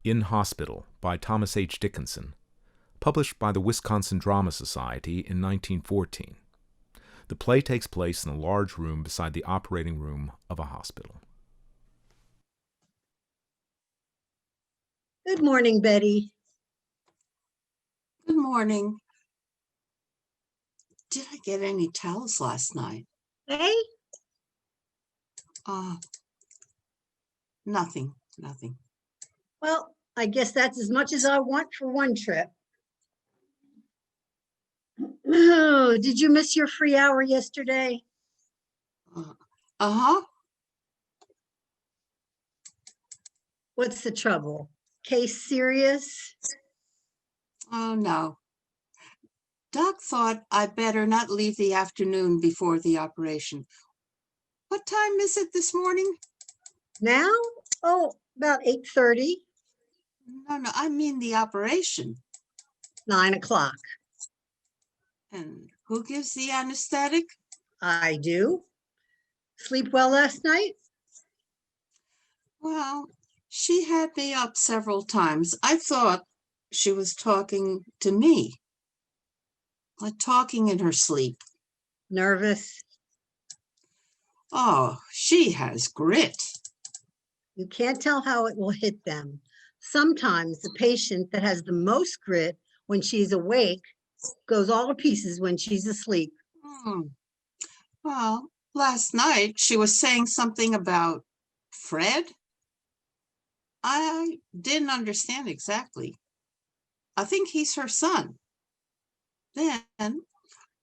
In Hospital by Thomas H. Dickinson, published by the Wisconsin Drama Society in 1914. The play takes place in a large room beside the operating room of a hospital. Good morning, Betty. Good morning. Did I get any towels last night? Hey, Nothing. well, I guess that's as much as I want for one trip. Oh, did you miss your free hour yesterday? Uh-huh. What's the trouble? Case serious? Oh, no. Doc thought I'd better not leave the afternoon before the operation. What time is it this morning? Now? Oh, about 8:30, No, I mean the operation. 9 o'clock. And who gives the anesthetic? I do. Sleep well last night? Well, she had me up several times. I thought she was talking to me, like talking in her sleep. Nervous? Oh, she has grit. You can't tell how it will hit them. Sometimes the patient that has the most grit when she's awake goes all to pieces when she's asleep. Well, last night she was saying something about Fred. I didn't understand exactly. I think he's her son. Then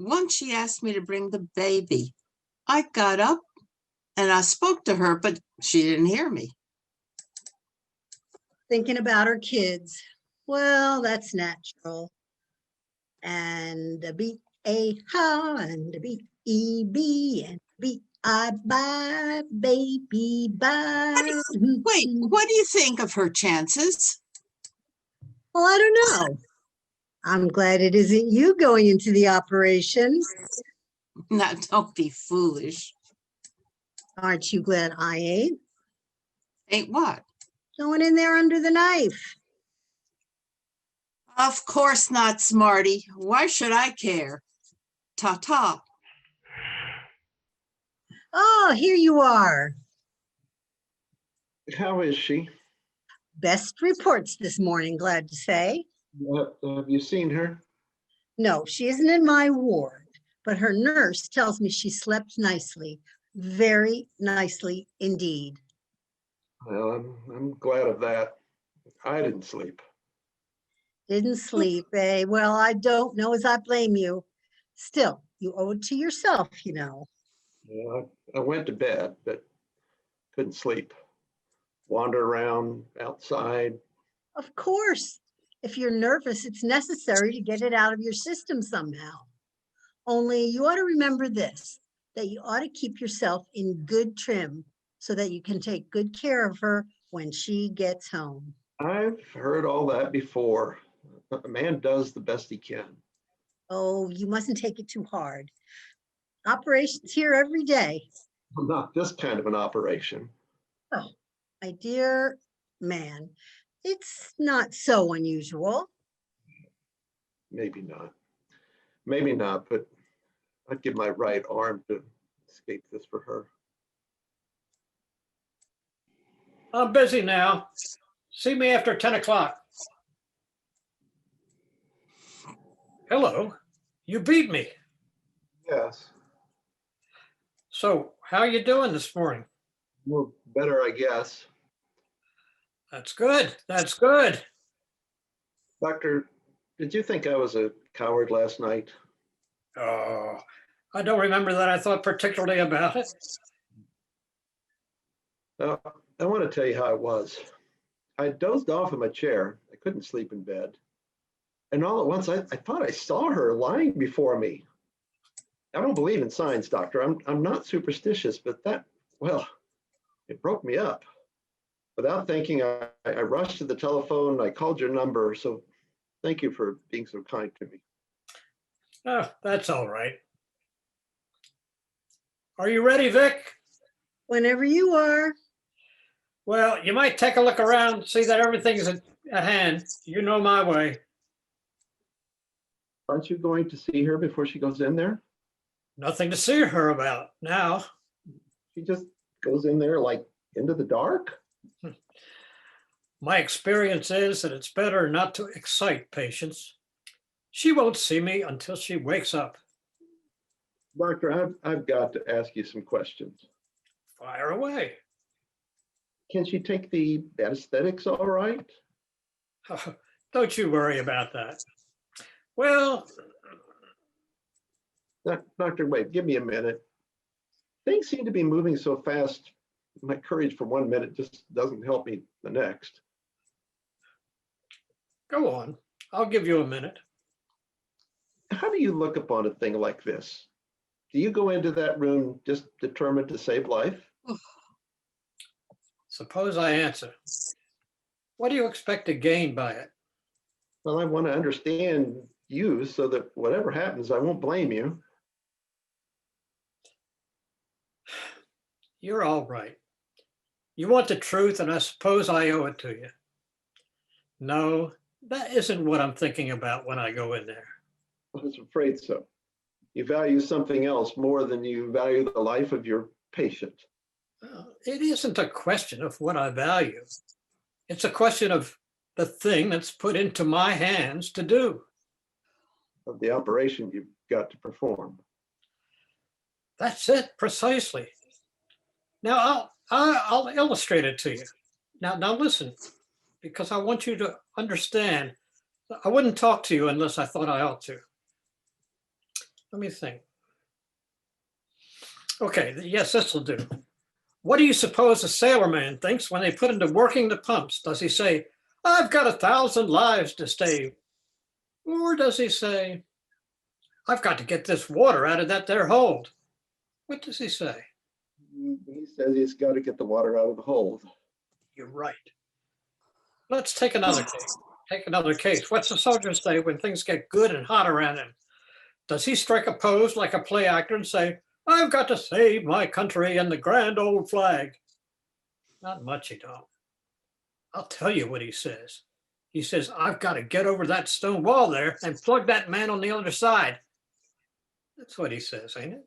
once she asked me to bring the baby. I got up and I spoke to her, but she didn't hear me. Thinking about her kids. Well, that's natural. And a beat a ha and a beat e b and beat I bye baby bye. Wait, what do you think of her chances? Well, I don't know. I'm glad it isn't you going into the operation. Now, don't be foolish. Aren't you glad I ain't? Ain't what? Going in there under the knife. Of course not, Smarty. Why should I care? Ta-ta. Oh, here you are. How is she? Best reports this morning, glad to say. Have you seen her? No, she isn't in my ward, but her nurse tells me she slept nicely, very nicely indeed. Well, I'm glad of that. I didn't sleep. Didn't sleep, eh? Well, I don't know as I blame you. Still, you owe it to yourself, you know. Yeah, I went to bed, but couldn't sleep. Wander around outside. Of course, if you're nervous, it's necessary to get it out of your system somehow. Only you ought to remember this, that you ought to keep yourself in good trim so that you can take good care of her when she gets home. I've heard all that before. A man does the best he can. Oh, you mustn't take it too hard. Operations here every day. Not this kind of an operation. Oh, my dear man, it's not so unusual. Maybe not. Maybe not, but I'd give my right arm to escape this for her. I'm busy now. See me after 10 o'clock. Hello, you beat me. Yes. So how you doing this morning? Well, better, I guess. That's good. That's good. Doctor, did you think I was a coward last night? Oh, I don't remember that I thought particularly about it. Now, I want to tell you how it was. I dozed off in my chair. I couldn't sleep in bed. And all at once, I thought I saw her lying before me. I don't believe in signs, doctor. I'm not superstitious, but that, well, it broke me up. Without thinking, I rushed to the telephone. I called your number. So thank you for being so kind to me. Oh, that's all right. Are you ready, Vic? Whenever you are. Well, you might take a look around, see that everything is at hand. You know my way. Aren't you going to see her before she goes in there? Nothing to see her about now. She just goes in there like into the dark? My experience is that it's better not to excite patients. She won't see me until she wakes up. Doctor, I've got to ask you some questions. Fire away. Can she take the anesthetics all right? Don't you worry about that. Well, Doctor, wait, give me a minute. Things seem to be moving so fast. My courage for 1 minute just doesn't help me the next. go on. I'll give you a minute. How do you look upon a thing like this? Do you go into that room just determined to save life? Suppose I answer. What do you expect to gain by it? Well, I want to understand you so that whatever happens, I won't blame you. You're all right. You want the truth, and I suppose I owe it to you. No, that isn't what I'm thinking about when I go in there. I was afraid so. You value something else more than you value the life of your patient. It isn't a question of what I value. It's a question of the thing that's put into my hands to do. Of the operation you've got to perform. That's it, precisely. Now I'll illustrate it to you. Now listen, because I want you to understand. I wouldn't talk to you unless I thought I ought to. Let me think. Okay, yes, this will do. What do you suppose a sailorman thinks when they put him to working the pumps? Does he say, I've got 1,000 lives to save? Or does he say, I've got to get this water out of that there hold? What does he say? He says he's got to get the water out of the hold. You're right. Let's take another case. Take another case. What's the soldier say when things get good and hot around him? Does he strike a pose like a play actor and say, I've got to save my country and the grand old flag? Not much, he don't. I'll tell you what he says. He says, I've got to get over that stone wall there and plug that man on the other side. That's what he says, ain't it?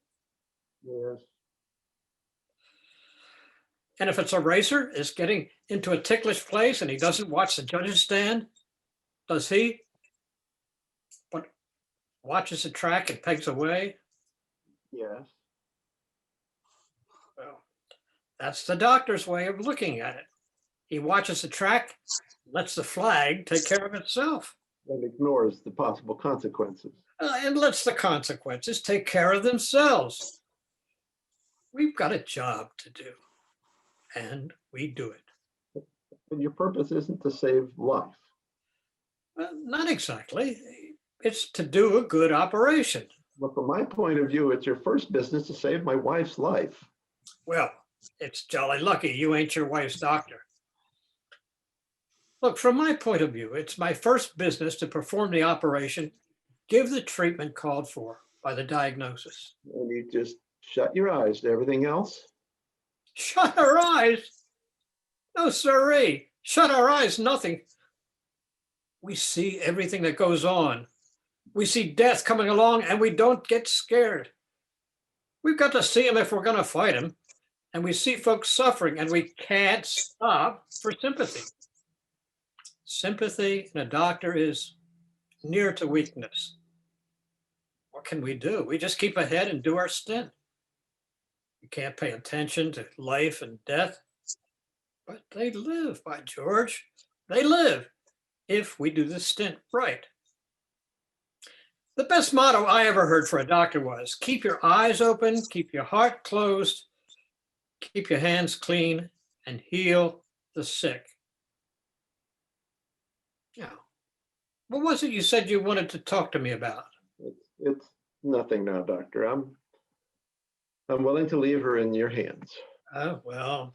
Yes. And if it's a racer is getting into a ticklish place and he doesn't watch the judges stand, does he? But watches the track and pegs away? Yes. Well, that's the doctor's way of looking at it. He watches the track, lets the flag take care of itself. And ignores the possible consequences. And lets the consequences take care of themselves. We've got a job to do, and we do it. And your purpose isn't to save life. Not exactly. It's to do a good operation. But from my point of view, it's your first business to save my wife's life. Well, it's jolly lucky you ain't your wife's doctor. Look, from my point of view, it's my first business to perform the operation, give the treatment called for by the diagnosis. And you just shut your eyes to everything else. Shut our eyes? No, sirree. Shut our eyes, nothing. We see everything that goes on. We see death coming along and we don't get scared. We've got to see him if we're going to fight him. And we see folks suffering and we can't stop for sympathy. Sympathy in a doctor is near to weakness. What can we do? We just keep ahead and do our stint. We can't pay attention to life and death, but they live, by George. They live if we do the stint right. The best motto I ever heard for a doctor was, keep your eyes open, keep your heart closed, keep your hands clean, and heal the sick. Now, what was it you said you wanted to talk to me about? It's nothing now, doctor. I'm willing to leave her in your hands. Oh, well.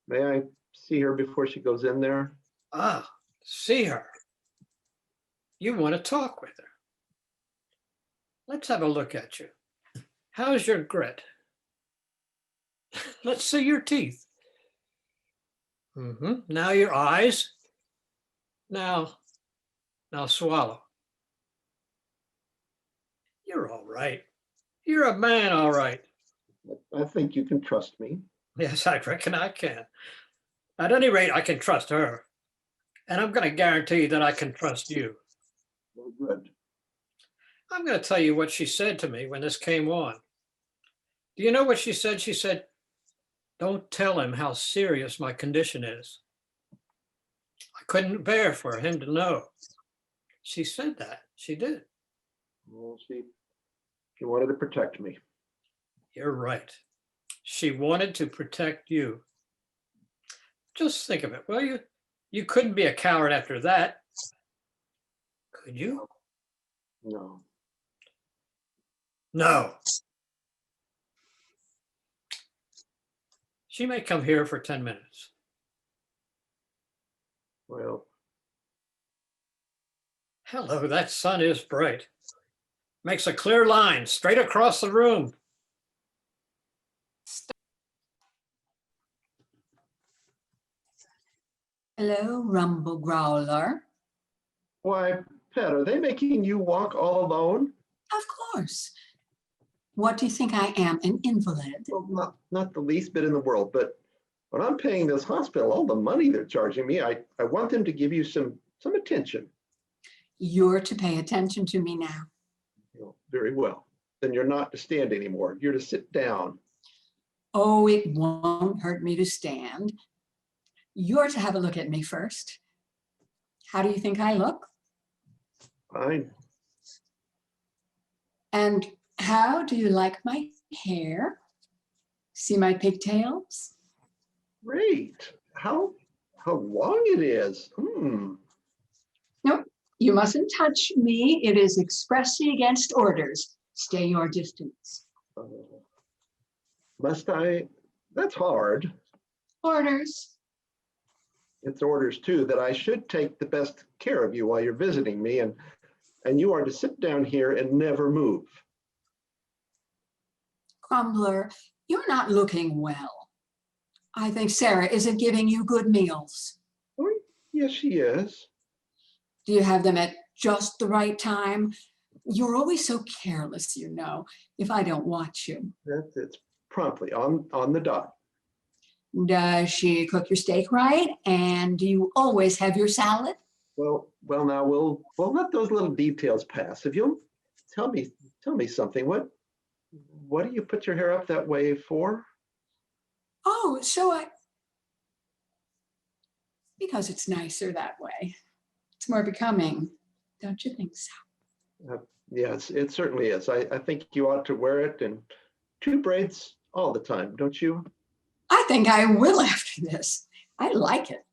May I see her before she goes in there? See her. You want to talk with her. Let's have a look at you. How's your grit? Let's see your teeth. Now your eyes. Now swallow. You're all right. You're a man, all right. I think you can trust me. Yes, I reckon I can. At any rate, I can trust her. And I'm going to guarantee that I can trust you. Well, good. I'm going to tell you what she said to me when this came on. Do you know what she said? She said, "Don't tell him how serious my condition is." I couldn't bear for him to know. She said that. She did. Well, she wanted to protect me. You're right. She wanted to protect you. Just think of it, will you? You couldn't be a coward after that, could you? No. No. She may come here for 10 minutes. Well, Hello, that sun is bright. Makes a clear line straight across the room. Hello, Rumble Growler. why, Pet, are they making you walk all alone? Of course. What do you think I am, an invalid? Well, not the least bit in the world, but when I'm paying this hospital all the money they're charging me, I want them to give you some attention. You're to pay attention to me now. Very well. Then you're not to stand anymore. You're to sit down. Oh, it won't hurt me to stand. You're to have a look at me first. How do you think I look? Fine. And how do you like my hair? See my pigtails? Great. How long it is. Nope, you mustn't touch me. It is expressly against orders. Stay your distance. Must I? That's hard. Orders. It's orders too that I should take the best care of you while you're visiting me, and you are to sit down here and never move. Crumbler, you're not looking well. I think Sarah isn't giving you good meals. Oh, yes, she is. Do you have them at just the right time? You're always so careless, you know, if I don't watch you. It's promptly on the dot. Does she cook your steak right? And do you always have your salad? Well, now we'll let those little details pass. If you'll tell me something, what do you put your hair up that way for? Oh, because it's nicer that way. It's more becoming, don't you think so? Yes, it certainly is. I think you ought to wear it in 2 braids all the time, don't you? I think I will after this. I like it.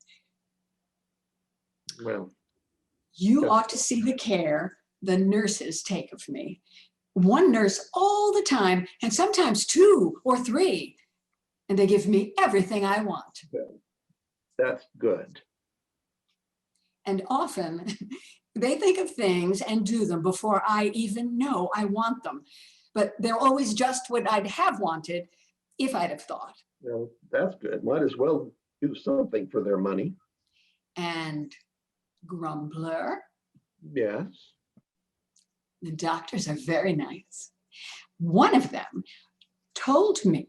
Well, You yes. ought to see the care the nurses take of me. One nurse all the time, and sometimes 2 or 3. And they give me everything I want. That's good. And often they think of things and do them before I even know I want them. But they're always just what I'd have wanted if I'd have thought. Well, that's good. Might as well do something for their money. And Grumbler, Yes. the doctors are very nice. One of them told me.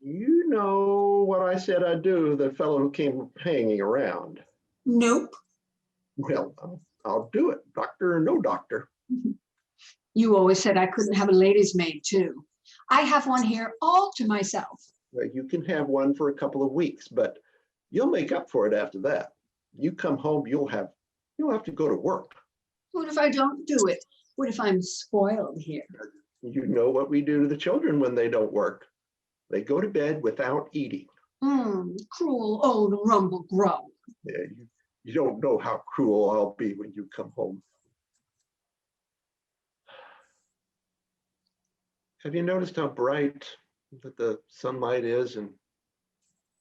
You know what I said I'd do, the fellow who came hanging around. Nope. Well, I'll do it, doctor or no doctor. You always said I couldn't have a lady's maid too. I have one here all to myself. Well, you can have one for a couple of weeks, but you'll make up for it after that. You come home, you'll have to go to work. What if I don't do it? What if I'm spoiled here? You know what we do to the children when they don't work. They go to bed without eating. Cruel old Rumble Grow. Yeah, you don't know how cruel I'll be when you come home. Have you noticed how bright that the sunlight is and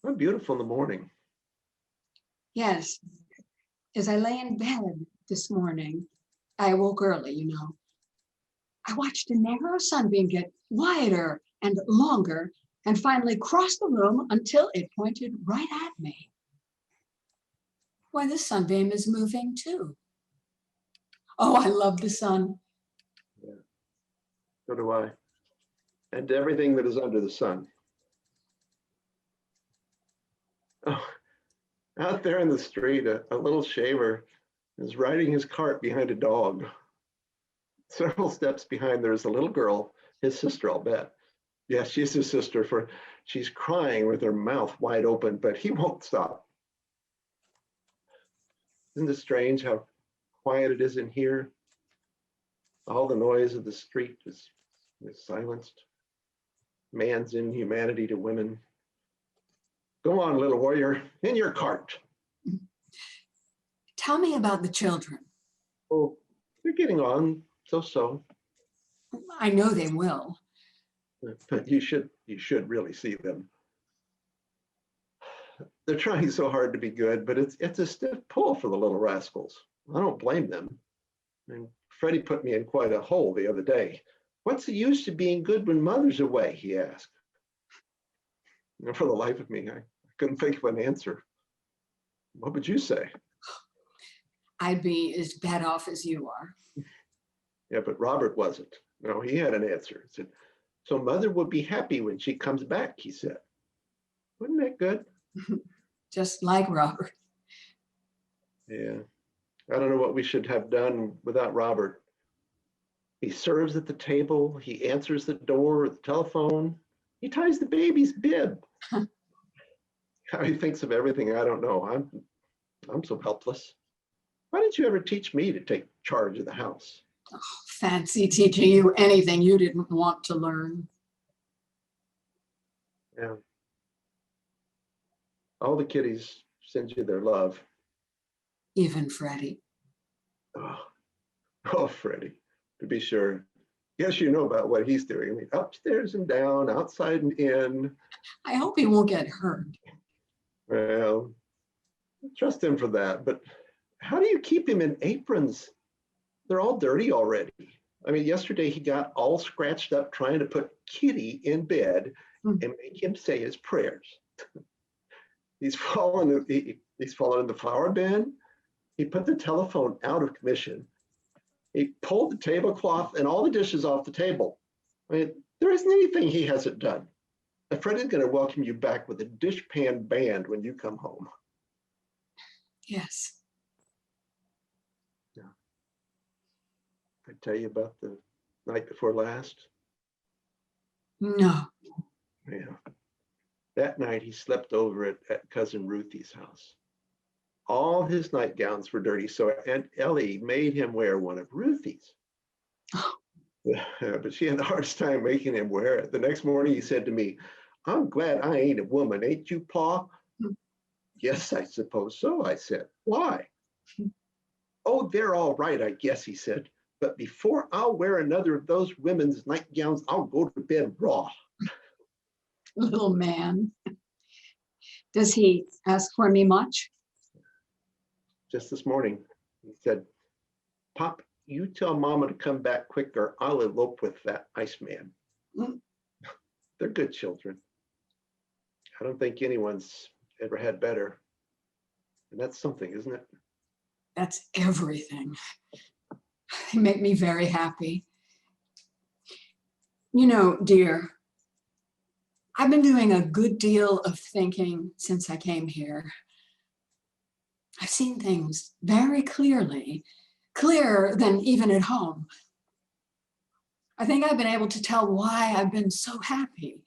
how beautiful in the morning? Yes. As I lay in bed this morning, I woke early, you know. I watched a narrow sunbeam get wider and longer and finally cross the room until it pointed right at me. Why, the sunbeam is moving too. Oh, I love the sun. So do I. And everything that is under the sun. Oh, out there in the street, a little shaver is riding his cart behind a dog. Several steps behind, there's a little girl, his sister, I'll bet. Yeah, she's his sister, for she's crying with her mouth wide open, but he won't stop. Isn't it strange how quiet it is in here? All the noise of the street is silenced. Man's inhumanity to women. Go on, little warrior, in your cart. Tell me about the children. Oh, they're getting on, so. I know they will. But you should really see them. They're trying so hard to be good, but it's a stiff pull for the little rascals. I don't blame them. I mean, Freddie put me in quite a hole the other day. What's the use of being good when mother's away, he asked. And for the life of me, I couldn't think of an answer. What would you say? I'd be as bad off as you are. Yeah, but Robert wasn't. No, he had an answer. He said, so mother would be happy when she comes back, he said. Wasn't that good? Just like Robert. Yeah. I don't know what we should have done without Robert. He serves at the table. He answers the door or the telephone. He ties the baby's bib. How he thinks of everything, I don't know. I'm so helpless. Why didn't you ever teach me to take charge of the house? Oh, fancy teaching you anything you didn't want to learn. Yeah. All the kiddies send you their love. Even Freddie. Oh, Freddie, to be sure. Yes, you know about what he's doing. I mean, upstairs and down, outside and in. I hope he won't get hurt. Well, trust him for that. But how do you keep him in aprons? They're all dirty already. I mean, yesterday he got all scratched up trying to put Kitty in bed and make him say his prayers. He's fallen in the flower bin. He put the telephone out of commission. He pulled the tablecloth and all the dishes off the table. I mean, there isn't anything he hasn't done. And Freddie's going to welcome you back with a dishpan band when you come home. Yes. Yeah. I tell you about the night before last? No. Yeah. That night he slept over at Cousin Ruthie's house. All his nightgowns were dirty, so Aunt Ellie made him wear one of Ruthie's. Oh. But she had the hardest time making him wear it. The next morning he said to me, I'm glad I ain't a woman, ain't you, Pa? Yes, I suppose so, I said. Why? Oh, they're all right, I guess, he said. But before I'll wear another of those women's nightgowns, I'll go to bed raw. Little man. Does he ask for me much? Just this morning, he said, Pop, you tell Mama to come back quick or I'll elope with that Iceman. They're good children. I don't think anyone's ever had better. And that's something, isn't it? That's everything. They make me very happy. You know, dear, I've been doing a good deal of thinking since I came here. I've seen things very clearly, clearer than even at home. I think I've been able to tell why I've been so happy.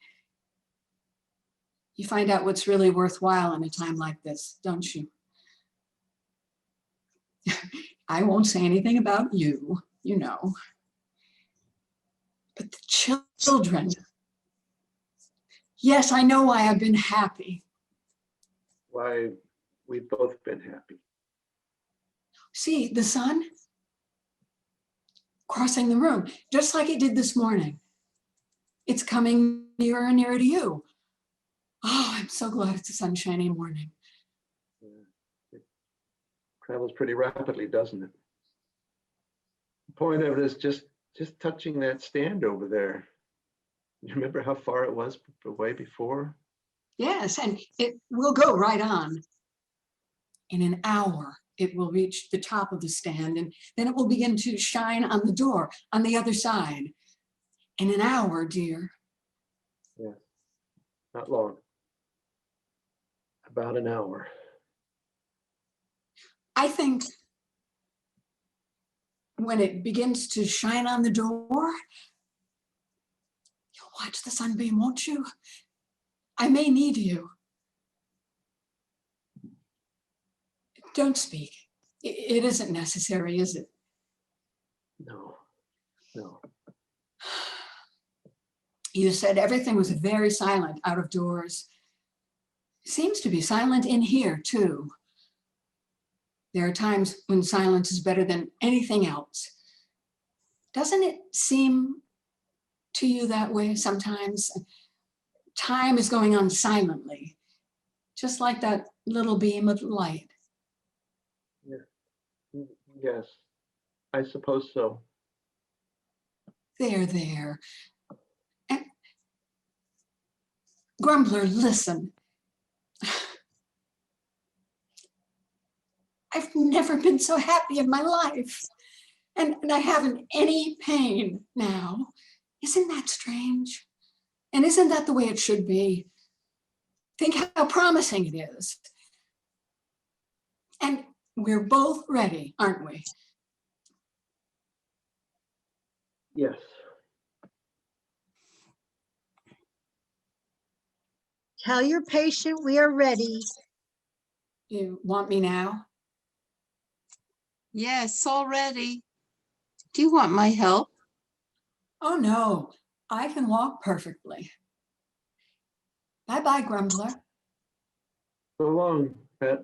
You find out what's really worthwhile in a time like this, don't you? I won't say anything about you, you know. But the children. Yes, I know why I've been happy. Why, we've both been happy. See, the sun crossing the room, just like it did this morning. It's coming nearer and nearer to you. Oh, I'm so glad it's a sunshiny morning. It travels pretty rapidly, doesn't it? The point of it is just touching that stand over there. You remember how far it was away before? Yes, and it will go right on. In an hour, it will reach the top of the stand, and then it will begin to shine on the door on the other side. In an hour, dear. Yes, not long. About an hour. I think when it begins to shine on the door, you'll watch the sunbeam, won't you? I may need you. Don't speak. It isn't necessary, is it? No, no. You said everything was very silent out of doors. Seems to be silent in here, too. There are times when silence is better than anything else. Doesn't it seem to you that way sometimes? Time is going on silently, just like that little beam of light. Yes, I suppose so. There. And Grumbler, listen. I've never been so happy in my life. And I haven't any pain now. Isn't that strange? And isn't that the way it should be? Think how promising it is. And we're both ready, aren't we? Yes. Tell your patient we are ready. You want me now? Yes, already. Do you want my help? Oh no, I can walk perfectly. Bye-bye, Grumbler. So long, Pet.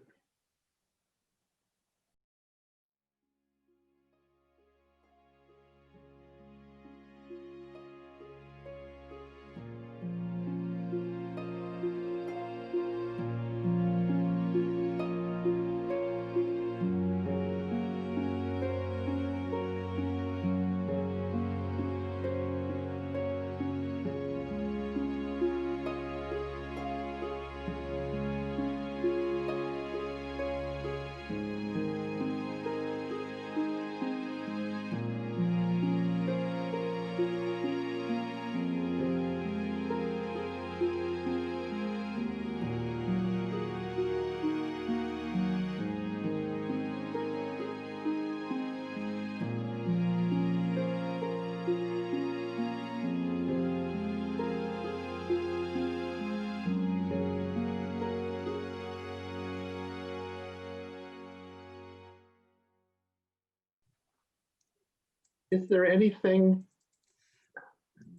Is there anything,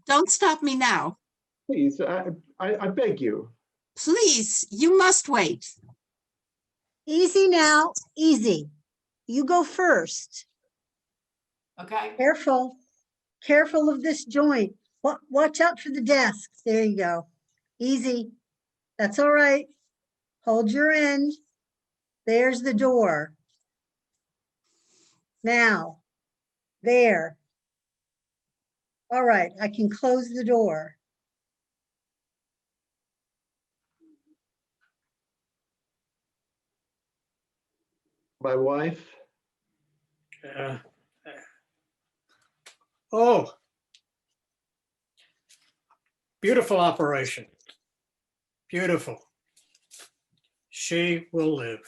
Don't stop me now. please, I beg you. Please, you must wait. Easy now, easy. You go first. Okay. Careful, careful of this joint. Watch out for the desk. There you go. Easy. That's all right. Hold your end. There's the door. Now, there. All right, I can close the door. My wife, Oh, beautiful operation. Beautiful. She will live.